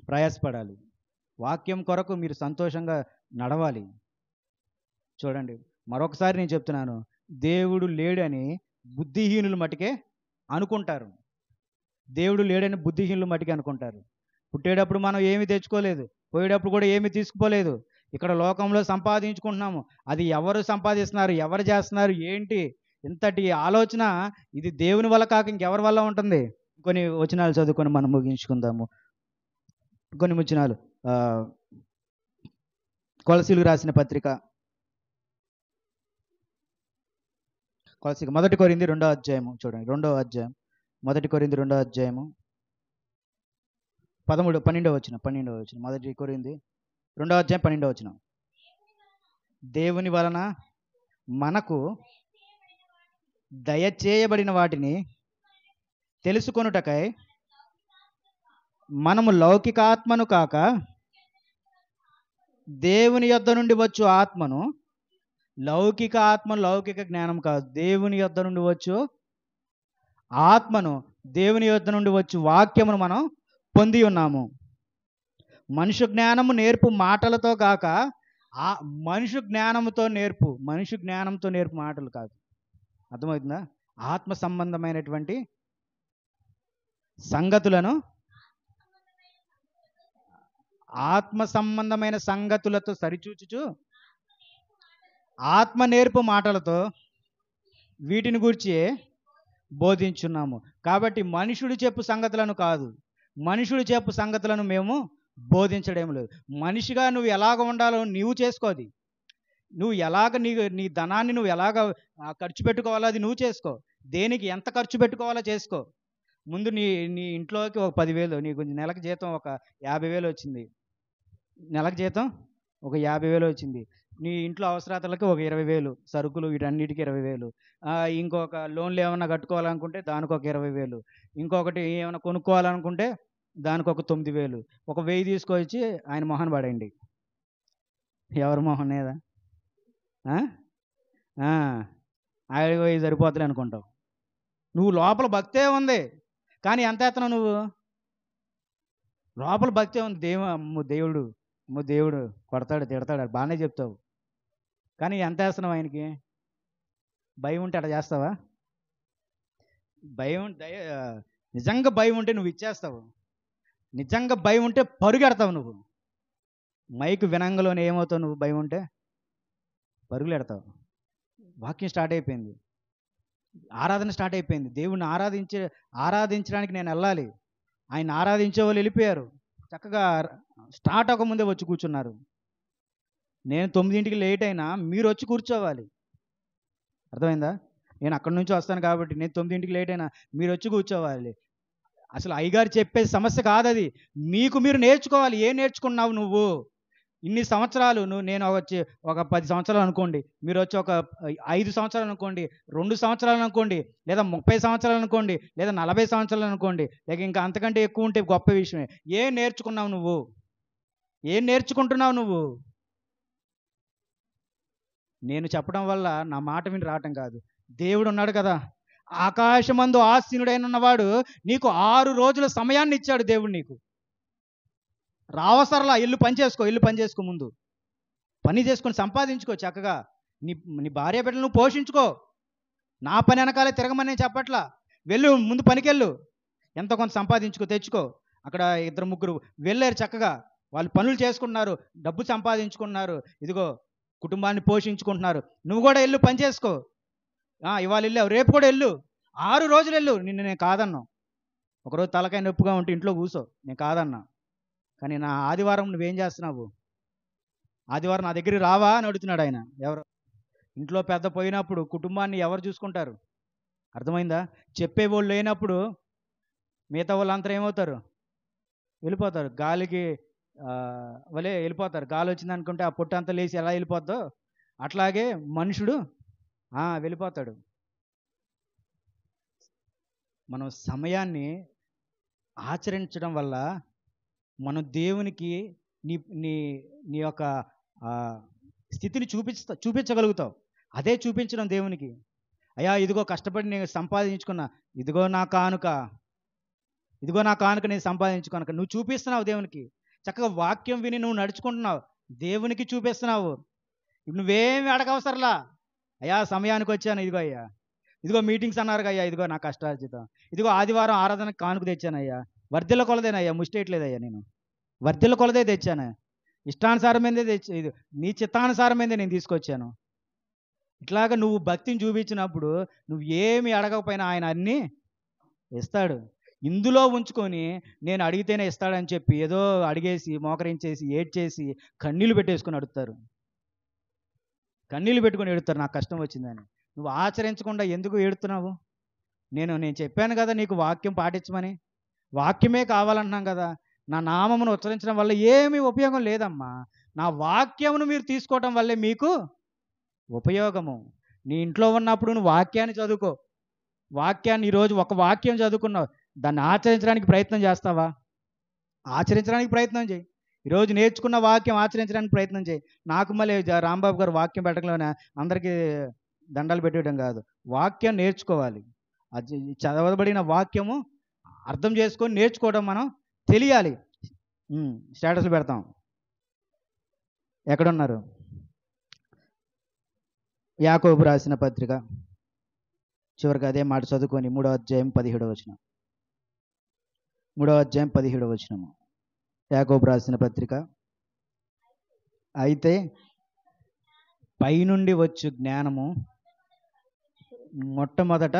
ప్రయాసపడాలి, వాక్యం కొరకు మీరు సంతోషంగా నడవాలి. చూడండి, మరొకసారి నేను చెప్తున్నాను, దేవుడు లేడని బుద్ధిహీనులు మటుకే అనుకుంటారు. దేవుడు లేడని బుద్ధిహీనులు మటుకే అనుకుంటారు. పుట్టేటప్పుడు మనం ఏమీ తెచ్చుకోలేదు, పోయేటప్పుడు కూడా ఏమీ తీసుకుపోలేదు. ఇక్కడ లోకంలో సంపాదించుకుంటున్నాము. అది ఎవరు సంపాదిస్తున్నారు, ఎవరు చేస్తున్నారు, ఏంటి ఇంతటి ఆలోచన ఇది దేవుని వల్ల కాక ఇంకెవరి వల్ల ఉంటుంది? కొన్ని వచనాలు చదువుకొని మనం ముగించుకుందాము. కొన్ని వచనాలు కొలసీలకు రాసిన పత్రిక, కొలసీకి 1 కొరింథీ 2వ అధ్యాయము చూడండి. 2వ అధ్యాయం 1 కొరింథీ 2వ అధ్యాయము 12వ వచనం. 1 కొరింథీ 2వ అధ్యాయం 12వ వచనం. దేవుని వలన మనకు దయచేయబడిన వాటిని తెలుసుకొనుటకై మనము లౌకికాత్మను కాక దేవుని యొద్ద నుండి వచ్చు ఆత్మను, లౌకిక ఆత్మ లౌకిక జ్ఞానం కాదు, దేవుని యొద్ద నుండి వచ్చు ఆత్మను, దేవుని యొద్ద నుండి వచ్చు వాక్యమును మనం పొంది ఉన్నాము. మనుషు జ్ఞానము నేర్పు మాటలతో కాక మనుషు జ్ఞానంతో నేర్పు మాటలు కాదు. అర్థమవుతుందా? ఆత్మ సంబంధమైనటువంటి సంగతులను, ఆత్మ సంబంధమైన సంగతులతో సరిచూచుచు ఆత్మ నేర్పు మాటలతో వీటిని గురించి బోధించున్నాము. కాబట్టి మనుషుడు చెప్పు సంగతులను కాదు, మనుషుడు చెప్పు సంగతులను మేము బోధించడం లేదు. మనిషిగా నువ్వు ఎలాగ ఉండాలో నీవు చేసుకోది. నువ్వు ఎలాగ నీ ధనాన్ని నువ్వు ఎలాగ ఖర్చు పెట్టుకోవాలో అది నువ్వు చేసుకో. దేనికి ఎంత ఖర్చు పెట్టుకోవాలో చేసుకో. ముందు నీ ఇంట్లోకి ఒక 10,000, నీకు నెలకు జీతం ఒక 50,000 వచ్చింది, నెలకు జీతం ఒక 50,000 వచ్చింది. నీ ఇంట్లో అవసరాలకి ఒక 20,000, సరుకులు వీటన్నిటికీ 20,000, ఇంకొక లోన్లు ఏమైనా కట్టుకోవాలనుకుంటే దానికి ఒక 20,000, ఇంకొకటి ఏమైనా కొనుక్కోవాలనుకుంటే దానికి ఒక 9,000, ఒక 1,000 తీసుకొచ్చి ఆయన మొహన్ పడేయండి. ఎవరి మొహన్ లేదా? ఆయన సరిపోతుంది అనుకుంటావు. నువ్వు లోపల భక్తే ఉంది కానీ ఎంత ఎత్తనావు నువ్వు? లోపల భక్తే ఉంది. దేవుడు కొడతాడు, తిడతాడు, బాగానే చెప్తావు కానీ ఎంత వేస్తున్నావు ఆయనకి? భయం ఉంటే అట్లా చేస్తావా? నిజంగా భయం ఉంటే నువ్వు ఇచ్చేస్తావు. నిజంగా భయం ఉంటే పరుగెడతావు నువ్వు. మైకు వినంగలోనే ఏమవుతావు నువ్వు? భయం ఉంటే పరుగులు ఎడతావు. వాక్యం స్టార్ట్ అయిపోయింది, ఆరాధన స్టార్ట్ అయిపోయింది. దేవుణ్ణి ఆరాధించడానికి నేను వెళ్ళాలి. ఆయన ఆరాధించే వాళ్ళు వెళ్ళిపోయారు, చక్కగా స్టార్ట్ అవ్వకముందే వచ్చి కూర్చున్నారు. నేను 9ంటికి లేట్ అయినా మీరు వచ్చి కూర్చోవాలి. అర్థమైందా? నేను అక్కడి నుంచి వస్తాను కాబట్టి నేను 9ంటికి లేట్ అయినా మీరు వచ్చి కూర్చోవాలి. అసలు అయ్యగారు చెప్పే సమస్య కాదు అది. మీరు నేర్చుకోవాలి. ఏం నేర్చుకున్నావు నువ్వు ఇన్ని సంవత్సరాలు? నేను వచ్చి ఒక 10 సంవత్సరాలు అనుకోండి, మీరు వచ్చి ఒక 5 సంవత్సరాలు అనుకోండి, 2 సంవత్సరాలు అనుకోండి, లేదా 30 సంవత్సరాలు అనుకోండి, లేదా 40 సంవత్సరాలు అనుకోండి, లేక ఇంకా అంతకంటే ఎక్కువ ఉంటే గొప్ప విషయమే. ఏం నేర్చుకున్నావు నువ్వు? ఏం నేర్చుకుంటున్నావు నువ్వు? నేను చెప్పడం వల్ల నా మాట విని రావటం కాదు. దేవుడు ఉన్నాడు కదా, ఆకాశమందు ఆసీనుడైన ఉన్నవాడు నీకు 6 రోజుల సమయాన్ని ఇచ్చాడు. దేవుడు నీకు రావసరలా. ఇల్లు పని చేసుకో, ముందు పని చేసుకొని సంపాదించుకో చక్కగా. నీ భార్య బిడ్డలు నువ్వు పోషించుకో. నా పని వెనకాలే తిరగమని నేను చెప్పట్లా. వెళ్ళు, ముందు పనికెళ్ళు, ఎంతో కొంత సంపాదించుకో, తెచ్చుకో. అక్కడ 2-3 వెళ్ళారు చక్కగా, వాళ్ళు పనులు చేసుకుంటున్నారు, డబ్బు సంపాదించుకుంటున్నారు, ఇదిగో కుటుంబాన్ని పోషించుకుంటున్నారు. నువ్వు కూడా వెళ్ళు, పని చేసుకో. ఇవాళ వెళ్ళావు, రేపు కూడా వెళ్ళు, 6 రోజులు వెళ్ళు. నేను కాదన్నా. ఒకరోజు తలకాయ నొప్పిగా ఉంటే ఇంట్లో కూర్చో, నేను కాదన్నా. కానీ నా ఆదివారం నువ్వేం చేస్తున్నావు? ఆదివారం నా దగ్గరికి రావా అని అడుగుతున్నాడు ఆయన. ఎవరు ఇంట్లో పెద్ద పోయినప్పుడు కుటుంబాన్ని ఎవరు చూసుకుంటారు? అర్థమైందా? చెప్పేవాళ్ళు లేనప్పుడు మిగతా వాళ్ళంతా ఏమవుతారు? వెళ్ళిపోతారు. గాలికి వలే వెళ్ళిపోతారు. గాలి వచ్చింది అనుకుంటే ఆ పొట్టు అంతా లేచి ఎలా వెళ్ళిపోద్దో అట్లాగే మనుషుడు వెళ్ళిపోతాడు. మనం సమయాన్ని ఆచరించడం వల్ల మనం దేవునికి నీ యొక్క స్థితిని చూపించగలుగుతావు. అదే చూపించడం దేవునికి. అయ్యా ఇదిగో కష్టపడి నేను సంపాదించుకున్నా, ఇదిగో నా కానుక నేను సంపాదించుకున్నాక నువ్వు చూపిస్తున్నావు దేవునికి. చక్కగా వాక్యం విని నువ్వు నడుచుకుంటున్నావు, దేవునికి చూపిస్తున్నావు. నువ్వేమి అడగవసరలా. అయ్యా సమయానికి వచ్చాను, ఇదిగో అయ్యా, ఇదిగో మీటింగ్స్ అన్నారు అయ్యా, ఇదిగో నా కష్టార్జితం, ఇదిగో ఆదివారం ఆరాధనకు కానుక తెచ్చానయ్యా, వర్ధిల్ల కొలదేనయ్యా, ముష్టేయట్లేదయ్యా, నేను వర్ధిల్ల కొలదే తెచ్చాను, ఇష్టానుసారమైనదే తెచ్చి ఇది నీ చిత్తానుసారమైనదే నేను తీసుకొచ్చాను. ఇట్లాగా నువ్వు భక్తిని చూపించినప్పుడు నువ్వు ఏమి అడగకపోయినా ఆయన అన్నీ ఇస్తాడు. ఇందులో ఉంచుకొని నేను అడిగితేనే ఇస్తాడని చెప్పి ఏదో అడిగేసి మోకరించేసి ఏడ్చేసి కన్నీళ్ళు పెట్టేసుకొని అడుగుతారు, కన్నీళ్ళు పెట్టుకొని ఏడుతారు నాకు కష్టం వచ్చిందని. నువ్వు ఆచరించకుండా ఎందుకు ఏడుతున్నావు? నేను చెప్పాను కదా నీకు వాక్యం పాటించమని, వాక్యమే కావాలంటున్నాం కదా. నా నామమును ఉచ్చరించడం వల్ల ఏమీ ఉపయోగం లేదమ్మా, నా వాక్యమును మీరు తీసుకోవటం వల్లే మీకు ఉపయోగము. నీ ఇంట్లో ఉన్నప్పుడు నువ్వు వాక్యాన్ని చదువుకో, వాక్యాన్ని ఈరోజు ఒక వాక్యం చదువుకున్నావు, దాన్ని ఆచరించడానికి ప్రయత్నం చేస్తావా? ఆచరించడానికి ప్రయత్నం చేయి. ఈరోజు నేర్చుకున్న వాక్యం ఆచరించడానికి ప్రయత్నం చేయి. నాకు మళ్ళీ రాంబాబు గారు వాక్యం పెట్టడంలోనే అందరికీ దండాలు పెట్టడం కాదు, వాక్యం నేర్చుకోవాలి. అది చదవబడిన వాక్యము అర్థం చేసుకొని నేర్చుకోవడం మనం తెలియాలి. స్టేటస్లు పెడతాం. ఎక్కడున్నారు? యాకోబు రాసిన పత్రిక చివరికి అదే మాట చదువుకొని 3వ అధ్యాయం 17వ వచనం. 3వ అధ్యాయం 17వ వచనము. యాకోబు రాసిన పత్రిక. అయితే పైనుండి వచ్చు జ్ఞానము మొట్టమొదట,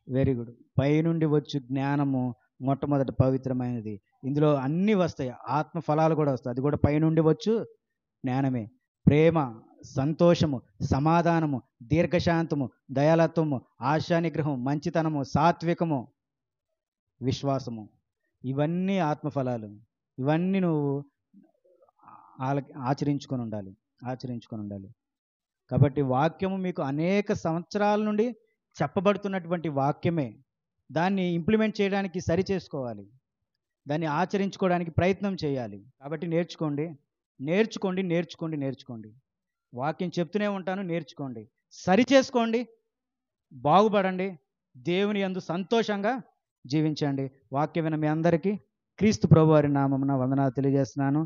వెరీ గుడ్, పైనుండి వచ్చు జ్ఞానము మొట్టమొదట పవిత్రమైనది. ఇందులో అన్నీ వస్తాయి, ఆత్మ ఫలాలు కూడా వస్తాయి, అది కూడా పైనుండి వచ్చు జ్ఞానమే. ప్రేమ, సంతోషము, సమాధానము, దీర్ఘశాంతము, దయాలత్వము, ఆశానిగ్రహం, మంచితనము, సాత్వికము, విశ్వాసము, ఇవన్నీ ఆత్మఫలాలు. ఇవన్నీ నువ్వు ఆచరించుకొని ఉండాలి. కాబట్టి వాక్యము మీకు అనేక సంవత్సరాల నుండి చెప్పబడుతున్నటువంటి వాక్యమే. దాన్ని ఇంప్లిమెంట్ చేయడానికి సరి చేసుకోవాలి, దాన్ని ఆచరించుకోవడానికి ప్రయత్నం చేయాలి. కాబట్టి నేర్చుకోండి. వాక్యం చెప్తూనే ఉంటాను, నేర్చుకోండి, సరి చేసుకోండి, బాగుపడండి, దేవుని యందు సంతోషంగా జీవించండి. వాక్యం విన్న మీ అందరికీ క్రీస్తు ప్రభువారి నామమున వందనాలు తెలియజేస్తున్నాను.